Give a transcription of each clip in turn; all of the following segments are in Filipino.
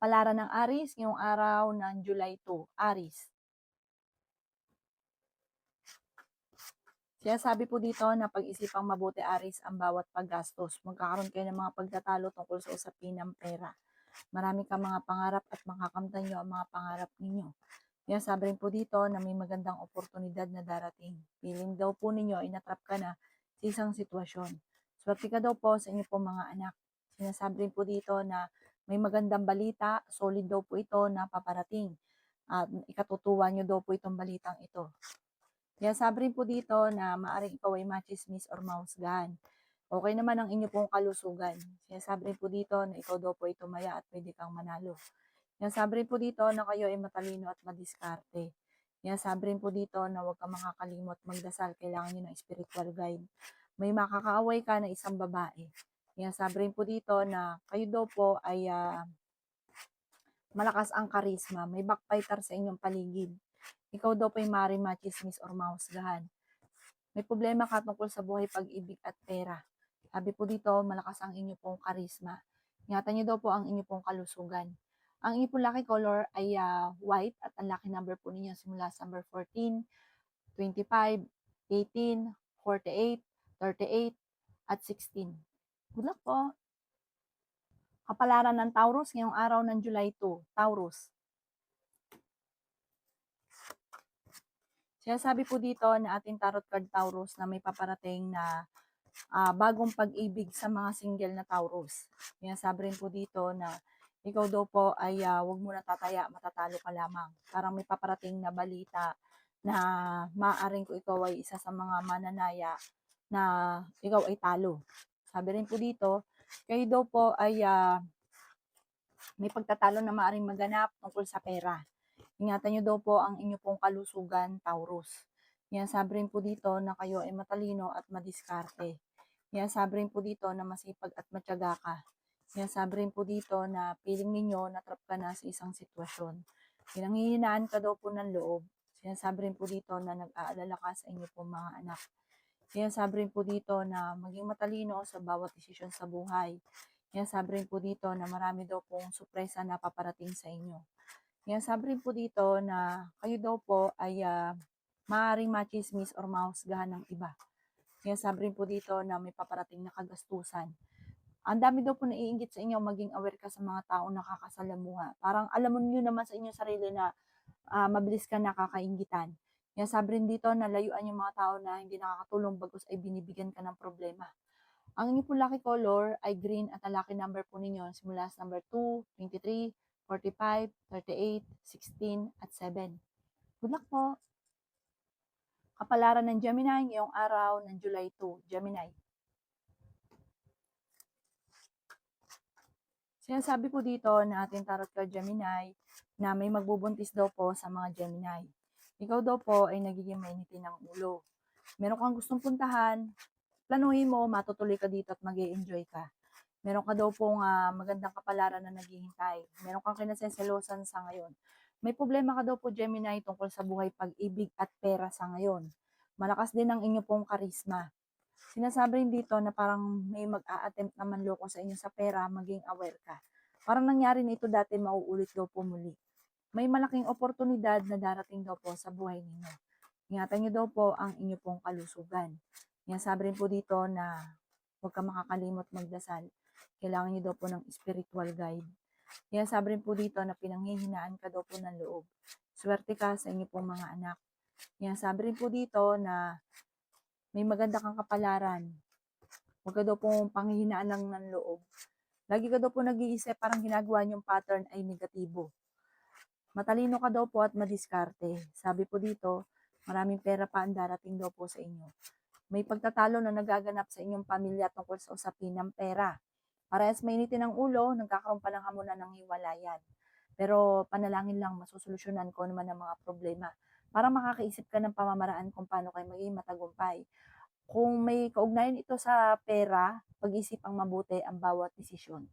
Kapalaran ng Aries ngayong araw ng July 2, Aries. Sinasabi po dito na pag-isipang mabuti, Aries, ang bawat paggastos. Magkakaroon kayo ng mga pagtatalo tungkol sa usapin ng pera. Marami kang mga pangarap at makakamtan nyo ang mga pangarap ninyo. Sinasabi rin po dito na may magandang oportunidad na darating. Feeling daw po ninyo, inatrap ka na sa isang sitwasyon. Swerte ka daw po sa inyo po mga anak. Sinasabi rin po dito na may magandang balita, solid daw po ito na paparating. At ikatutuwa nyo daw po itong balitang ito. Sabi rin po dito na maaaring ikaw ay machismis or mahusgahan. Okay naman ang inyo pong kalusugan. Sinasabi rin po dito na ikaw daw po ay tumaya at pwede kang manalo. Sinasabi rin po dito na kayo ay matalino at madiskarte. Sinasabi rin po dito na huwag kang makakalimot magdasal. Kailangan nyo ng spiritual guide. May makakaaway ka na isang babae. Sinasabi rin po dito na kayo daw po ay malakas ang karisma. May backfighter sa inyong paligid. Ikaw daw po ay maaaring machismis or mahusgahan. May problema ka tungkol sa buhay, pag-ibig at pera. Sabi po dito, malakas ang inyo pong karisma. Ingatan niyo daw po ang inyo pong kalusugan. Ang inyo pong lucky color ay white at ang lucky number po ninyo simula sa number 14, 25, 18, 48, 38, at 16. Good luck po! Kapalaran ng Taurus ngayong araw ng July 2, Taurus. Sinasabi po dito na ating tarot card Taurus na may paparating na bagong pag-ibig sa mga single na Taurus. Sinasabi rin po dito na ikaw daw po ay huwag mo na tataya, matatalo ka lamang. Parang may paparating na balita na maaaring ko ikaw ay isa sa mga mananaya na ikaw ay talo. Sabi rin po dito, kayo daw po ay may pagtatalo na maaaring maganap tungkol sa pera. Ingatan nyo daw po ang inyo pong kalusugan, Taurus. Sabi rin po dito na kayo ay matalino at madiskarte. Sabi rin po dito na masipag at matyaga ka. Sabi rin po dito na feeling ninyo na trap ka na sa isang sitwasyon. Pinanghihinaan ka daw po ng loob. Sinasabi rin po dito na nag-aalala ka sa inyo pong mga anak. Sinasabi rin po dito na maging matalino sa bawat desisyon sa buhay. Sinasabi rin po dito na marami daw pong sorpresa na paparating sa inyo. Sabi rin po dito na kayo daw po ay maaaring machismis or mahusgahan ng iba. Sabi rin po dito na may paparating na kagastusan. Ang dami daw po naiinggit sa inyo, maging aware ka sa mga taong nakakasalamuha. Parang alam mo nyo naman sa inyong sarili na mabilis ka nakakainggitan. Sabi rin dito na layuan yung mga tao na hindi nakakatulong bagkus ay binibigyan ka ng problema. Ang inyo po lucky color ay green at ang lucky number po ninyo simula sa number 2, 23, 45, 38, 16, at 7. Good luck po! Kapalaran ng Gemini ngayong araw ng July 2, Gemini. Sinasabi po dito na ating tarot card Gemini na may magbubuntis daw po sa mga Gemini. Ikaw daw po ay nagiging mainitin ng ulo. Meron kang gustong puntahan, planuhin mo, matutuloy ka dito at mag-e-enjoy ka. Meron ka daw pong magandang kapalaran na naghihintay. Meron kang kinaseselosan sa ngayon. May problema ka daw po, Gemini, tungkol sa buhay, pag-ibig at pera sa ngayon. Malakas din ang inyo pong karisma. Sinasabi rin dito na parang may mag-a-attempt na manloko sa inyo sa pera, maging aware ka. Parang nangyari na ito dati, mauulit daw po muli. May malaking oportunidad na darating daw po sa buhay ninyo. Ingatan nyo daw po ang inyo pong kalusugan. Sabi rin po dito na huwag ka makakalimot magdasal. Kailangan nyo daw po ng spiritual guide. Sabi rin po dito na pinanghihinaan ka daw po ng loob. Swerte ka sa inyo pong mga anak. Sabi rin po dito na may maganda kang kapalaran. Huwag ka daw pong panghihinaan lang ng loob. Lagi ka daw po nag-iisip, parang ginagawa niyong pattern ay negatibo. Matalino ka daw po at madiskarte. Sabi po dito, maraming pera pa ang darating daw po sa inyo. May pagtatalo na nagaganap sa inyong pamilya tungkol sa usapin ng pera. Parehas mainitin ang ulo, nagkakaroon pa ng hamunan ng hiwalayan. Pero panalangin lang, masusolusyonan ko naman ang mga problema. Para makakaisip ka ng pamamaraan kung paano kayo maging matagumpay. Kung may kaugnayan ito sa pera, pag-isip ang mabuti ang bawat desisyon.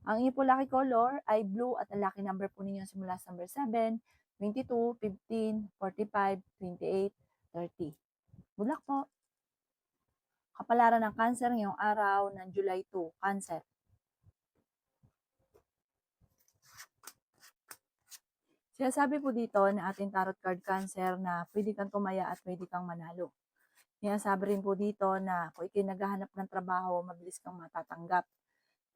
Ang inyo po lucky color ay blue at ang lucky number po ninyo simula sa number 7, 22, 15, 45, 28, 30. Good luck po! Kapalaran ng Cancer ngayong araw ng July 2, Cancer. Sinasabi po dito na ating tarot card Cancer na pwede kang tumaya at pwede kang manalo. Sinasabi rin po dito na kung ikay naghahanap ng trabaho, mabilis kang matatanggap.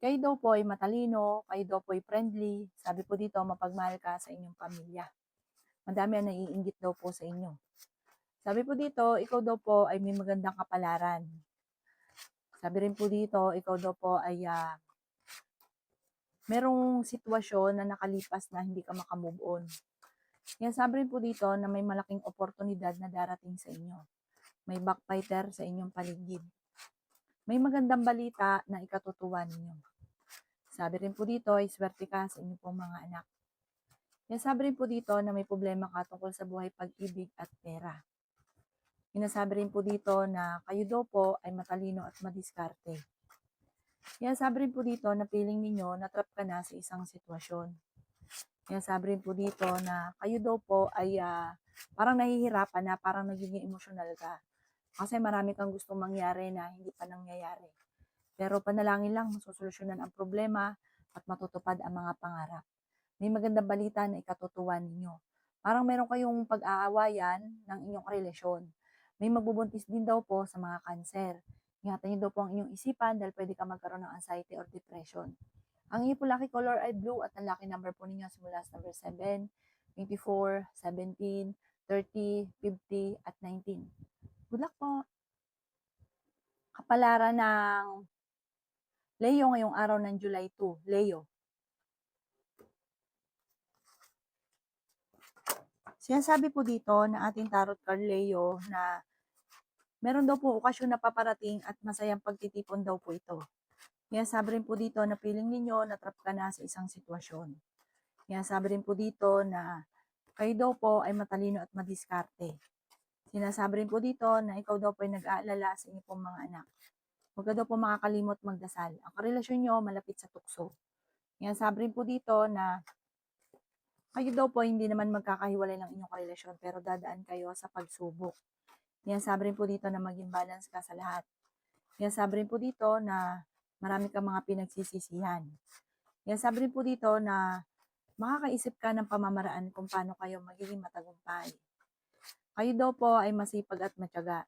Kayo daw po ay matalino, kayo daw po ay friendly. Sabi po dito, mapagmahal ka sa inyong pamilya. Madami ang naiinggit daw po sa inyo. Sabi po dito, ikaw daw po ay may magandang kapalaran. Sabi rin po dito, ikaw daw po ay merong sitwasyon na nakalipas na hindi ka makamove on. Yan, sabi rin po dito na may malaking oportunidad na darating sa inyo. May backbiter sa inyong paligid. May magandang balita na ikatutuwa ninyo. Sabi rin po dito ay swerte ka sa inyong pong mga anak. Yan, sabi rin po dito na may problema ka tungkol sa buhay, pag-ibig at pera. Sinasabi rin po dito na kayo daw po ay matalino at madiskarte. Yan, sabi rin po dito na feeling ninyo na trap ka na sa isang sitwasyon. Yan, sabi rin po dito na kayo daw po ay parang nahihirapan na, parang nagiging emotional ka. Kasi marami kang gustong mangyari na hindi pa nangyayari. Pero panalangin lang, masusolusyonan ang problema at matutupad ang mga pangarap. May magandang balita na ikatutuwa ninyo. Parang meron kayong pag-aawayan ng inyong relasyon. May magbubuntis din daw po sa mga Cancer. Ingatan niyo daw po ang inyong isipan dahil pwede ka magkaroon ng anxiety or depression. Ang inyong po lucky color ay blue at ang lucky number po ninyo simula sa number 7, 24, 17, 30, 50 at 19. Good luck po! Kapalaran ng Leo ngayong araw ng July 2. Leo. Sinasabi po dito na ating tarot card Leo na meron daw po okasyon na paparating at masayang pagtitipon daw po ito. Sabi rin po dito na feeling ninyo na trap ka na sa isang sitwasyon. Sabi rin po dito na kayo daw po ay matalino at madiskarte. Sinasabi rin po dito na ikaw daw po ay nag-aalala sa inyong pong mga anak. Huwag ka daw po makakalimot magdasal. Ang karelasyon nyo malapit sa tukso. Sabi rin po dito na kayo daw po hindi naman magkakahiwalay ng inyong karelasyon pero dadaan kayo sa pagsubok. Sabi rin po dito na maging balance ka sa lahat. Sabi rin po dito na marami kang mga pinagsisisihan. Sabi rin po dito na makakaisip ka ng pamamaraan kung paano kayo magiging matagumpay. Kayo daw po ay masipag at matyaga.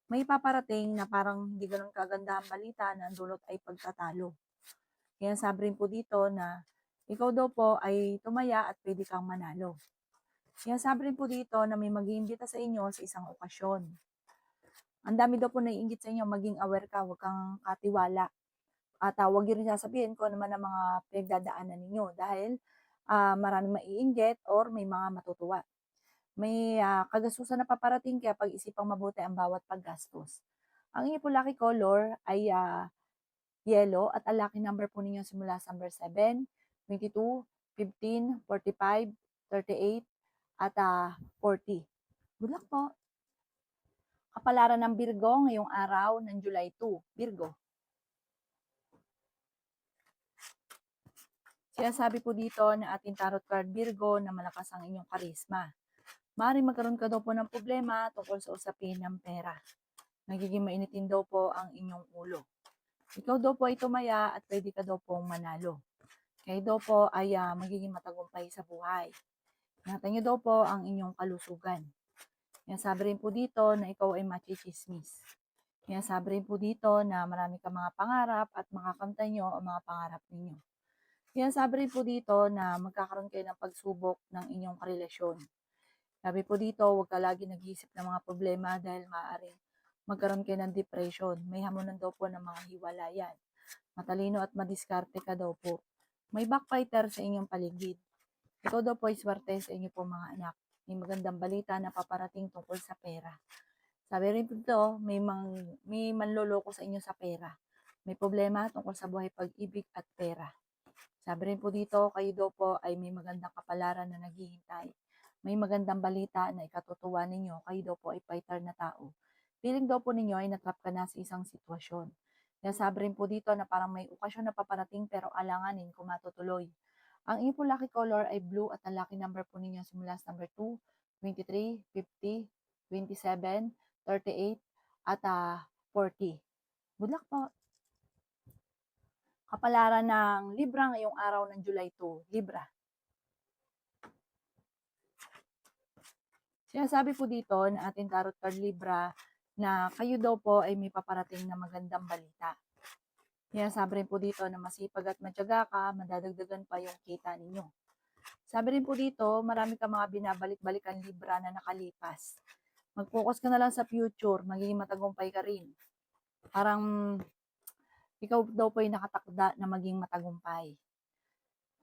May paparating na parang hindi ganun kaganda ang balita na ang dulot ay pagtatalo. Sabi rin po dito na ikaw daw po ay tumaya at pwede kang manalo. Sabi rin po dito na may mag-iimbita sa inyo sa isang okasyon. Ang dami daw po naiinggit sa inyo, maging aware ka, huwag kang katiwala. At huwag yun rin sasabihin kung ano man ang mga pinagdadaanan ninyo dahil maraming maiinggit or may mga matutuwa. May kagastusan na paparating kaya pag-isipang mabuti ang bawat paggastos. Ang inyong po lucky color ay yellow at ang lucky number po ninyo simula sa number 7, 22, 15, 45, 38 at 40. Good luck po! Kapalaran ng Virgo ngayong araw ng July 2. Virgo. Sinasabi po dito na ating tarot card Virgo na malakas ang inyong karisma. Maaaring magkaroon ka daw po ng problema tungkol sa usapin ng pera. Nagiging mainitin daw po ang inyong ulo. Ikaw daw po ay tumaya at pwede ka daw pong manalo. Kayo daw po ay magiging matagumpay sa buhay. Ingatan niyo daw po ang inyong kalusugan. Sabi rin po dito na ikaw ay machichismis. Sabi rin po dito na marami kang mga pangarap at makakamtan nyo ang mga pangarap ninyo. Sabi rin po dito na magkakaroon kayo ng pagsubok ng inyong karelasyon. Sabi po dito, huwag ka lagi nag-iisip ng mga problema dahil maaaring magkaroon kayo ng depression. May hamunan daw po ng mga hiwalayan. Matalino at madiskarte ka daw po. May backfighter sa inyong paligid. Ikaw daw po ay swerte sa inyo po mga anak. May magandang balita na paparating tungkol sa pera. Sabi rin po dito, may manloloko sa inyo sa pera. May problema tungkol sa buhay, pag-ibig at pera. Sabi rin po dito, kayo daw po ay may magandang kapalaran na naghihintay. May magandang balita na ikatutuwa ninyo, kayo daw po ay fighter na tao. Feeling daw po ninyo ay natrap ka na sa isang sitwasyon. Sabi rin po dito na parang may okasyon na paparating pero alanganin kung matutuloy. Ang inyong po lucky color ay blue at ang lucky number po ninyo simula sa number 2, 23, 50, 27, 38 at 40. Good luck po! Kapalaran ng Libra ngayong araw ng July 2. Libra. Sinasabi po dito na ating tarot card Libra na kayo daw po ay may paparating na magandang balita. Sinasabi rin po dito na masipag at matyaga ka, madadagdagan pa yung kita ninyo. Sabi rin po dito, marami ka mga binabalik-balikan Libra na nakalipas. Mag-focus ka na lang sa future, magiging matagumpay ka rin. Parang ikaw daw po ay nakatakda na maging matagumpay.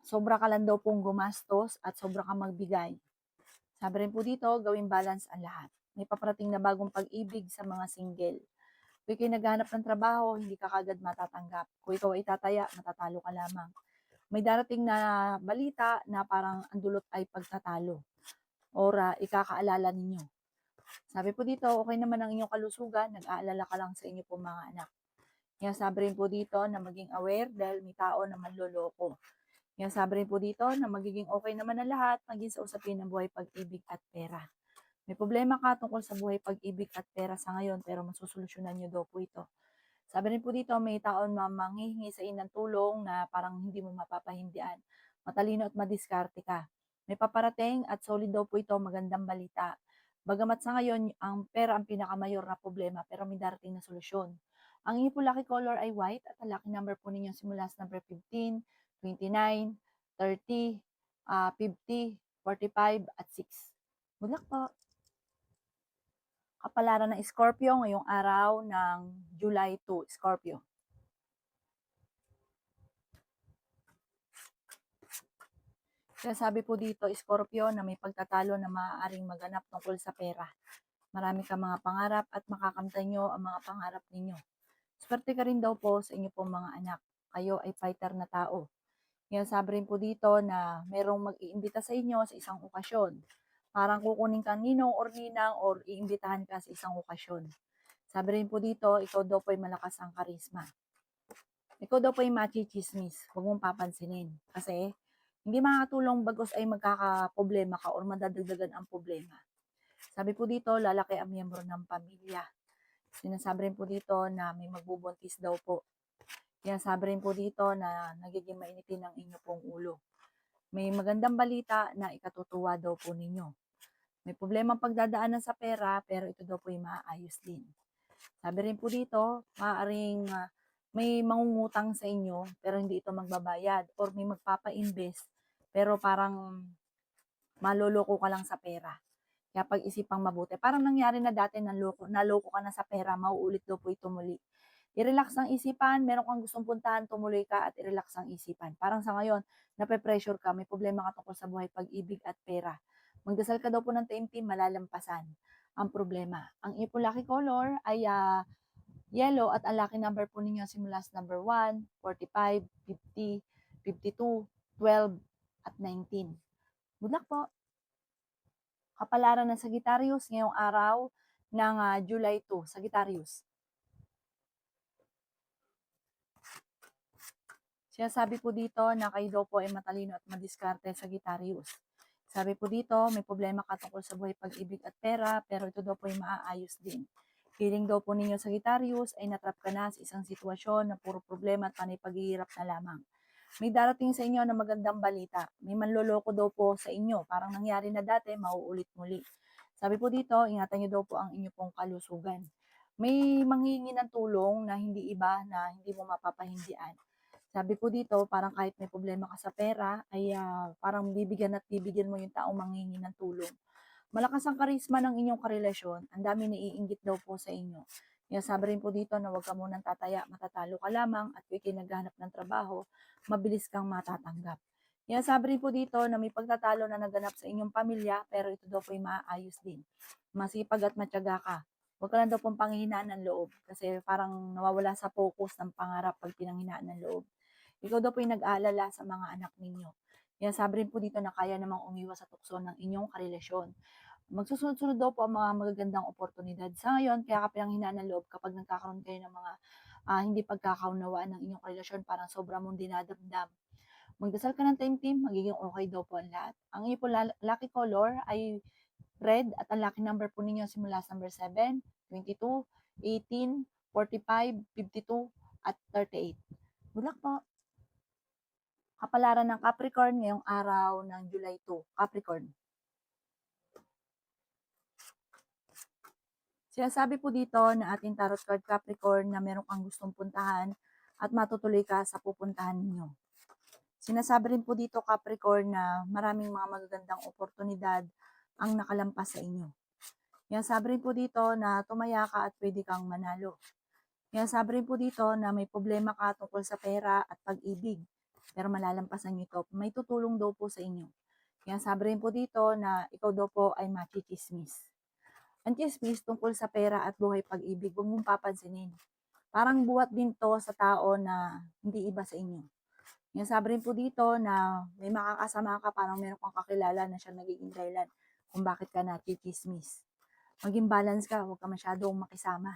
Sobra ka lang daw pong gumastos at sobra ka magbigay. Sabi rin po dito, gawing balance ang lahat. May paparating na bagong pag-ibig sa mga single. Kung ikaw'y naghahanap ng trabaho, hindi ka kagad matatanggap. Kung ikaw ay tataya, matatalo ka lamang. May darating na balita na parang ang dulot ay pagtatalo or ikakaalala ninyo. Sabi po dito, okay naman ang inyong kalusugan, nag-aalala ka lang sa inyo po mga anak. Kaya sabi rin po dito na maging aware dahil may tao na manloloko. Kaya sabi rin po dito na magiging okay naman ang lahat, maging sa usapin ng buhay, pag-ibig at pera. May problema ka tungkol sa buhay, pag-ibig at pera sa ngayon pero masusolusyonan nyo daw po ito. Sabi rin po dito, may taon manghihingi sa inyo ng tulong na parang hindi mo mapapahindian. Matalino at madiskarte ka. May paparating at solid daw po ito, magandang balita. Bagamat sa ngayon, ang pera ang pinakamayor na problema pero may darating na solusyon. Ang inyo po lucky color ay white at ang lucky number po ninyo simula sa number 15, 29, 30, 50, 45 at 6. Good luck po! Kapalaran ng Scorpio ngayong araw ng July 2, Scorpio. Kaya sabi po dito, Scorpio, na may pagtatalo na maaaring maganap tungkol sa pera. Marami ka mga pangarap at makakamtan nyo ang mga pangarap ninyo. Swerte ka rin daw po sa inyo pong mga anak. Kayo ay fighter na tao. Kaya sabi rin po dito na merong mag-iimbita sa inyo sa isang okasyon. Parang kukunin kang ninong or ninang or iimbitahan ka sa isang okasyon. Sabi rin po dito, ikaw daw po ay malakas ang karisma. Ikaw daw po ay machichismis. Huwag mong papansinin. Kasi hindi makakatulong bagos ay magkakaproblema ka or madadagdagan ang problema. Sabi po dito, lalaki ang miyembro ng pamilya. Sinasabi rin po dito na may magbubuntis daw po. Kaya sabi rin po dito na nagiging mainitin ang inyo pong ulo. May magandang balita na ikatutuwa daw po ninyo. May problema pagdadaanan sa pera pero ito daw po ay maayos din. Sabi rin po dito, maaaring may mangungutang sa inyo pero hindi ito magbabayad or may magpapa-invest pero parang maloloko ka lang sa pera. Kaya pag-isipang mabuti. Parang nangyari na dati naloko ka na sa pera, mauulit daw po ito muli. I-relax ang isipan, meron kang gustong puntahan, tumuloy ka at i-relax ang isipan. Parang sa ngayon, nape-pressure ka, may problema ka tungkol sa buhay, pag-ibig at pera. Magdasal ka daw po ng taimtim, malalampasan ang problema. Ang iyong lucky color ay yellow at ang lucky number po ninyo simula sa number 1, 45, 50, 52, 12 at 19. Good luck po! Kapalaran ng Sagittarius ngayong araw ng July 2, Sagittarius. Sinasabi po dito na kayo daw po ay matalino at madiskarte, Sagittarius. Sabi po dito, may problema ka tungkol sa buhay, pag-ibig at pera, pero ito daw po ay maaayos din. Feeling daw po ninyo, Sagittarius, ay natrap ka na sa isang sitwasyon na puro problema at panay paghihirap na lamang. May darating sa inyo na magandang balita. May manloloko daw po sa inyo. Parang nangyari na dati, mauulit muli. Sabi po dito, ingatan nyo daw po ang inyo pong kalusugan. May manghihingi ng tulong na hindi iba na hindi mo mapapahindian. Sabi po dito, parang kahit may problema ka sa pera, ay parang bibigyan at bibigyan mo yung taong manghihingi ng tulong. Malakas ang karisma ng inyong karelasyon. Ang dami naiinggit daw po sa inyo. Kaya sabi rin po dito na huwag ka munang tataya, matatalo ka lamang at kung ikay naghahanap ng trabaho, mabilis kang matatanggap. Kaya sabi rin po dito na may pagtatalo na naganap sa inyong pamilya pero ito daw po ay maayos din. Masipag at matyaga ka. Huwag ka lang daw pong panghihinaan ng loob kasi parang nawawala sa focus ng pangarap pag pinanghinaan ng loob. Ikaw daw po ay nag-aalala sa mga anak ninyo. Kaya sabi rin po dito na kaya namang umiwas sa tukso ng inyong karelasyon. Magsusunod-sunod daw po ang mga magagandang oportunidad. Sa ngayon, kaya ka pinanghinaan ng loob kapag nagkakaroon kayo ng mga hindi pagkakaunawaan ng inyong relasyon, parang sobra mong dinadamdam. Magdasal ka ng taimtim, magiging okay daw po ang lahat. Ang iyong po lucky color ay red at ang lucky number po ninyo simula sa number 7, 22, 18, 45, 52 at 38. Good luck po! Kapalaran ng Capricorn ngayong araw ng July 2, Capricorn. Sinasabi po dito na ating tarot card Capricorn na meron kang gustong puntahan at matutuloy ka sa pupuntahan ninyo. Sinasabi rin po dito Capricorn na maraming mga magagandang oportunidad ang nakalampas sa inyo. Sinasabi rin po dito na tumaya ka at pwede kang manalo. Sinasabi rin po dito na may problema ka tungkol sa pera at pag-ibig, pero malalampasan nyo ito. May tutulong daw po sa inyo. Sinasabi rin po dito na ikaw daw po ay machichismis. Ang chismis tungkol sa pera at buhay pag-ibig, huwag mong papansinin. Parang buhat din to sa tao na hindi iba sa inyo. Sabi rin po dito na may makakasama ka, parang meron kang kakilala na siya nagiging dahilan kung bakit ka nachichismis. Maging balance ka, huwag ka masyadong makisama.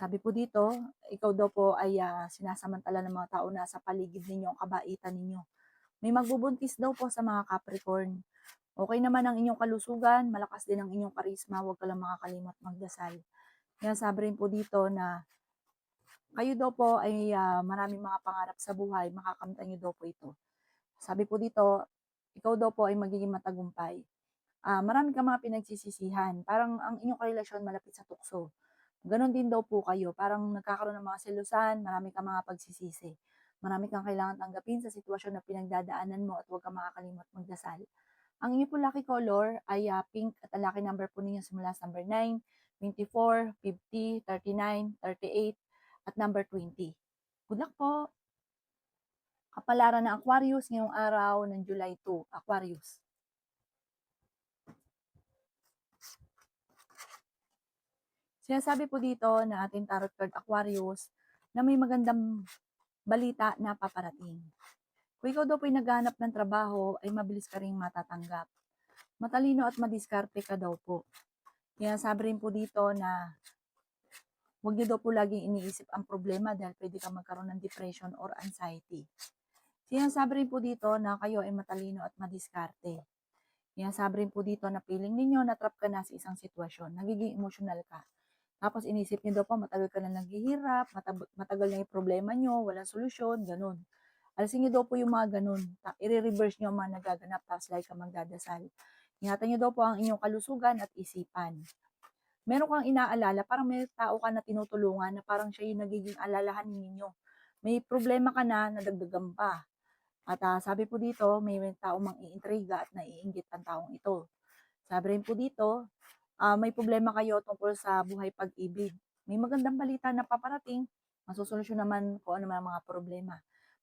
Sabi po dito, ikaw daw po ay sinasamantala ng mga tao na sa paligid ninyo, ang kabaitan ninyo. May magbubuntis daw po sa mga Capricorn. Okay naman ang inyong kalusugan, malakas din ang inyong karisma, huwag ka lang makakalimot magdasal. Sabi rin po dito na kayo daw po ay maraming mga pangarap sa buhay, makakamtan nyo daw po ito. Sabi po dito, ikaw daw po ay magiging matagumpay. Marami kang mga pinagsisisihan, parang ang inyong relasyon malapit sa tukso. Ganon din daw po kayo, parang nagkakaroon ng mga selusan, marami kang mga pagsisisi. Marami kang kailangan tanggapin sa sitwasyon na pinagdadaanan mo at huwag kang makakalimot magdasal. Ang inyo po lucky color ay pink at ang lucky number po ninyo simula sa number 9, 24, 50, 39, 38 at number 20. Good luck po! Kapalaran ng Aquarius ngayong araw ng July 2, Aquarius. Sinasabi po dito na ating tarot card Aquarius na may magandang balita na paparating. Kung ikaw daw po ay naghahanap ng trabaho, ay mabilis ka rin matatanggap. Matalino at madiskarte ka daw po. Sabi rin po dito na huwag niyo daw po laging iniisip ang problema dahil pwede ka magkaroon ng depression or anxiety. Sinasabi rin po dito na kayo ay matalino at madiskarte. Sinasabi rin po dito na feeling ninyo na trap ka na sa isang sitwasyon, nagiging emotional ka. Tapos inisip niyo daw po matagal ka na naghihirap, matagal na yung problema niyo, walang solusyon, ganun. Alisin niyo daw po yung mga ganun. I-reverse niyo ang mga nagaganap, tapos lagi ka magdadasal. Ingatan niyo daw po ang inyong kalusugan at isipan. Meron kang inaalala, parang may tao ka na tinutulungan na parang siya yung nagiging alalahan ninyo. May problema ka na, nadagdagan pa. At sabi po dito, may tao mang iintriga at naiinggit ang taong ito. Sabi rin po dito, may problema kayo tungkol sa buhay pag-ibig. May magandang balita na paparating, masusolusyon naman kung ano man ang mga problema.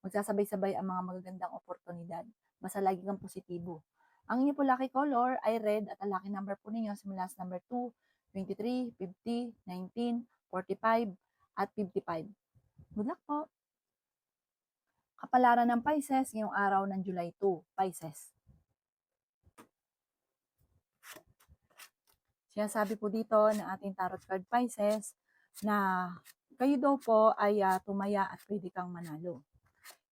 Magsasabay-sabay ang mga magagandang oportunidad. Basta lagi kang positibo. Ang inyo po lucky color ay red at ang lucky number po ninyo simula sa number 2, 23, 50, 19, 45, at 55. Good luck po! Kapalaran ng Pisces ngayong araw ng July 2, Pisces. Sinasabi po dito ng ating tarot card Pisces na kayo daw po ay tumaya at pwede kang manalo.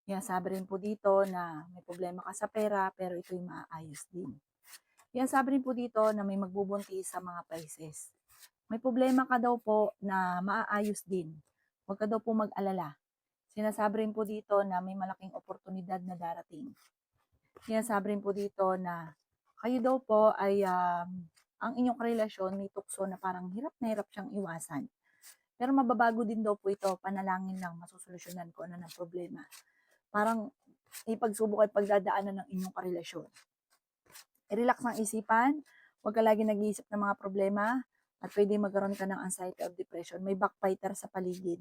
Sabi rin po dito na may problema ka sa pera pero ito'y maaayos din. Sabi rin po dito na may magbubuntis sa mga Pisces. May problema ka daw po na maaayos din. Huwag ka daw po mag-alala. Sinasabi rin po dito na may malaking oportunidad na darating. Sinasabi rin po dito na kayo daw po ay ang inyong relasyon may tukso na parang hirap na hirap siyang iwasan. Pero mababago din daw po ito, panalangin lang, masusolusyonan ko ano ng problema. Parang ipagsubok at pagdadaanan ng inyong karelasyon. I-relax ang isipan, huwag ka lagi nag-iisip ng mga problema, at pwede magkaroon ka ng anxiety or depression. May backbiter sa paligid.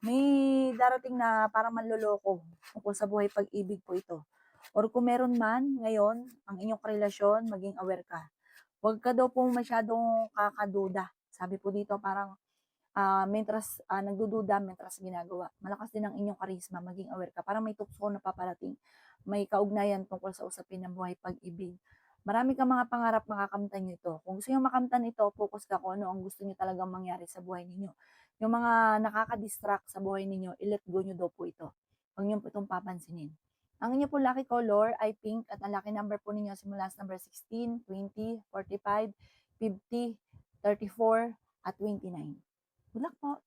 May darating na parang manloloko tungkol sa buhay pag-ibig po ito. Or kung meron man ngayon, ang inyong relasyon, maging aware ka. Huwag ka daw pong masyadong kakaduda. Sabi po dito parang mentras nagdududa, mentras ginagawa. Malakas din ang inyong karisma, maging aware ka. Parang may tukso na paparating. May kaugnayan tungkol sa usapin ng buhay pag-ibig. Marami kang mga pangarap makakamtan nyo ito. Kung gusto nyo makamtan ito, focus ka kung ano ang gusto nyo talagang mangyari sa buhay ninyo. Yung mga nakaka-distract sa buhay ninyo, i-let go nyo daw po ito. Huwag nyo po itong papansinin. Ang inyo po lucky color ay pink at ang lucky number po ninyo simula sa number 16, 20, 45, 50, 34, at 29. Good luck po!